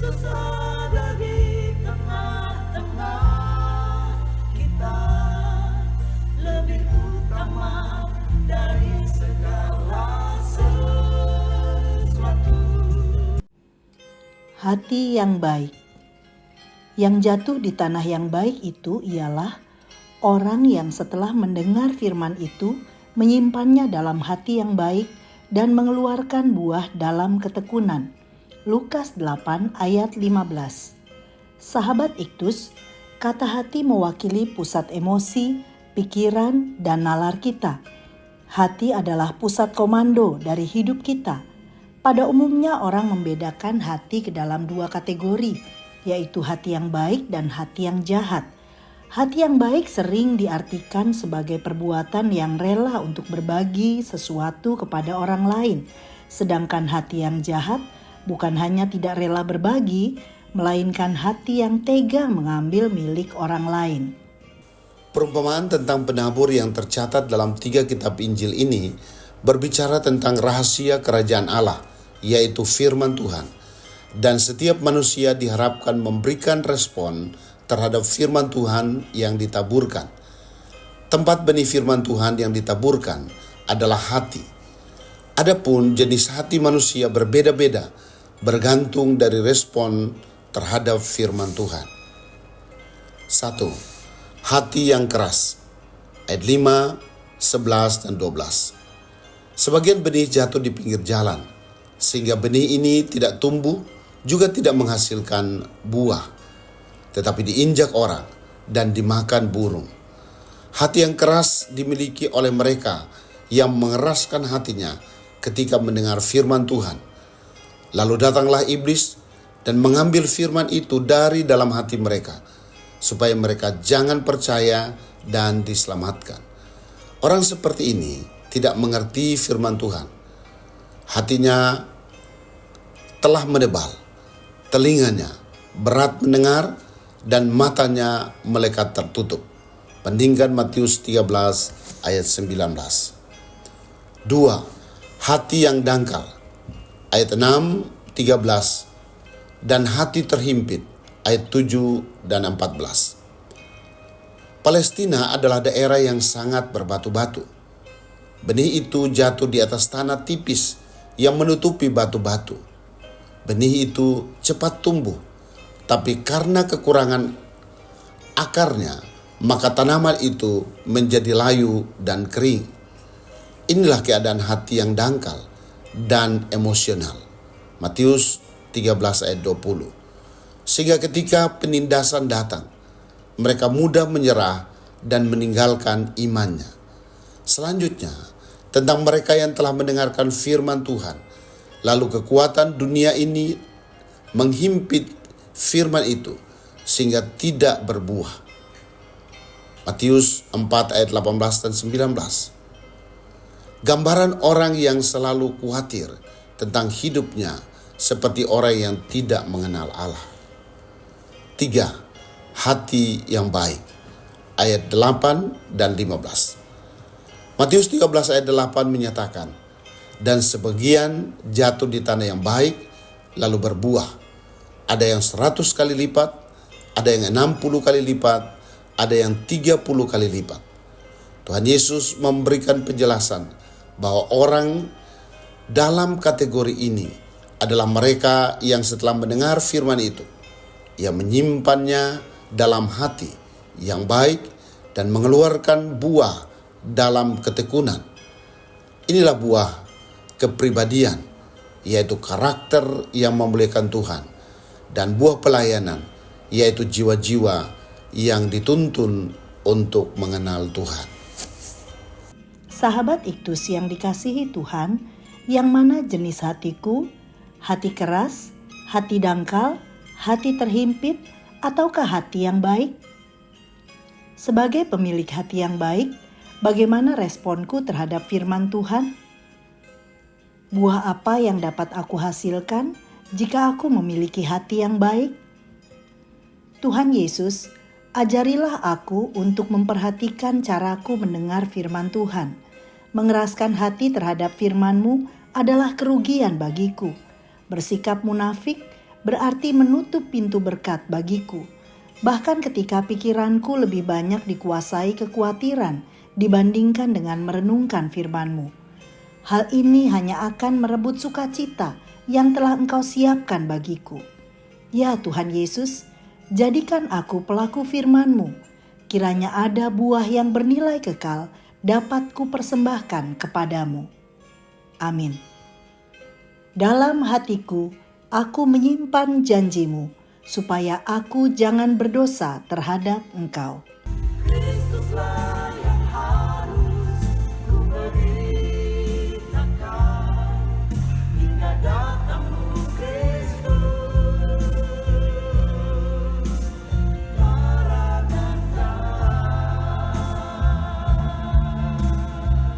Yesus ada di tengah-tengah kita, lebih utama dari segala sesuatu. Hati yang baik. Yang jatuh di tanah yang baik itu ialah orang yang setelah mendengar firman itu menyimpannya dalam hati yang baik dan mengeluarkan buah dalam ketekunan. Lukas 8 ayat 15. Sahabat Iktus, kata hati mewakili pusat emosi, pikiran, dan nalar kita. Hati adalah pusat komando dari hidup kita. Pada umumnya orang membedakan hati ke dalam dua kategori, yaitu hati yang baik dan hati yang jahat. Hati yang baik sering diartikan sebagai perbuatan yang rela untuk berbagi sesuatu kepada orang lain. Sedangkan hati yang jahat bukan hanya tidak rela berbagi, melainkan hati yang tega mengambil milik orang lain. Perumpamaan tentang penabur yang tercatat dalam 3 kitab Injil ini berbicara tentang rahasia kerajaan Allah, yaitu firman Tuhan. Dan setiap manusia diharapkan memberikan respon terhadap firman Tuhan yang ditaburkan. Tempat benih firman Tuhan yang ditaburkan adalah hati. Adapun jenis hati manusia berbeda-beda, bergantung dari respon terhadap firman Tuhan. 1. Hati yang keras. Ayat 5, 11, dan 12. Sebagian benih jatuh di pinggir jalan, sehingga benih ini tidak tumbuh, juga tidak menghasilkan buah, tetapi diinjak orang dan dimakan burung. Hati yang keras dimiliki oleh mereka yang mengeraskan hatinya ketika mendengar firman Tuhan. Lalu datanglah iblis dan mengambil firman itu dari dalam hati mereka, supaya mereka jangan percaya dan diselamatkan. Orang seperti ini tidak mengerti firman Tuhan. Hatinya telah menebal, telinganya berat mendengar, dan matanya melekat tertutup. Bandingkan Matius 13 ayat 19. 2. Hati yang dangkal. Ayat 6, 13. Dan hati terhimpit. Ayat 7 dan 14. Palestina adalah daerah yang sangat berbatu-batu. Benih itu jatuh di atas tanah tipis yang menutupi batu-batu. Benih itu cepat tumbuh, tapi karena kekurangan akarnya, maka tanaman itu menjadi layu dan kering. Inilah keadaan hati yang dangkal dan emosional. Matius 13 ayat 20. Sehingga ketika penindasan datang, mereka mudah menyerah dan meninggalkan imannya. Selanjutnya, tentang mereka yang telah mendengarkan firman Tuhan, lalu kekuatan dunia ini menghimpit firman itu sehingga tidak berbuah. Matius 4 ayat 18 dan 19. Gambaran orang yang selalu khawatir tentang hidupnya seperti orang yang tidak mengenal Allah. 3. Hati yang baik. Ayat 8 dan 15. Matius 13 ayat 8 menyatakan, dan sebagian jatuh di tanah yang baik lalu berbuah. Ada yang 100 kali lipat, ada yang 60 kali lipat, ada yang 30 kali lipat. Tuhan Yesus memberikan penjelasan bahwa orang dalam kategori ini adalah mereka yang setelah mendengar firman itu, ia menyimpannya dalam hati yang baik dan mengeluarkan buah dalam ketekunan. Inilah buah kepribadian, yaitu karakter yang memuliakan Tuhan, dan buah pelayanan, yaitu jiwa-jiwa yang dituntun untuk mengenal Tuhan. Sahabat Iktus yang dikasihi Tuhan, yang mana jenis hatiku? Hati keras, hati dangkal, hati terhimpit, ataukah hati yang baik? Sebagai pemilik hati yang baik, bagaimana responku terhadap firman Tuhan? Buah apa yang dapat aku hasilkan jika aku memiliki hati yang baik? Tuhan Yesus, ajarilah aku untuk memperhatikan caraku mendengar firman Tuhan. Mengeraskan hati terhadap firman-Mu adalah kerugian bagiku. Bersikap munafik berarti menutup pintu berkat bagiku. Bahkan ketika pikiranku lebih banyak dikuasai kekhawatiran dibandingkan dengan merenungkan firman-Mu. Hal ini hanya akan merebut sukacita yang telah Engkau siapkan bagiku. Ya Tuhan Yesus, jadikan aku pelaku firman-Mu. Kiranya ada buah yang bernilai kekal dapat kupersembahkan kepadamu. Amin. Dalam hatiku, aku menyimpan janji-Mu, supaya aku jangan berdosa terhadap Engkau.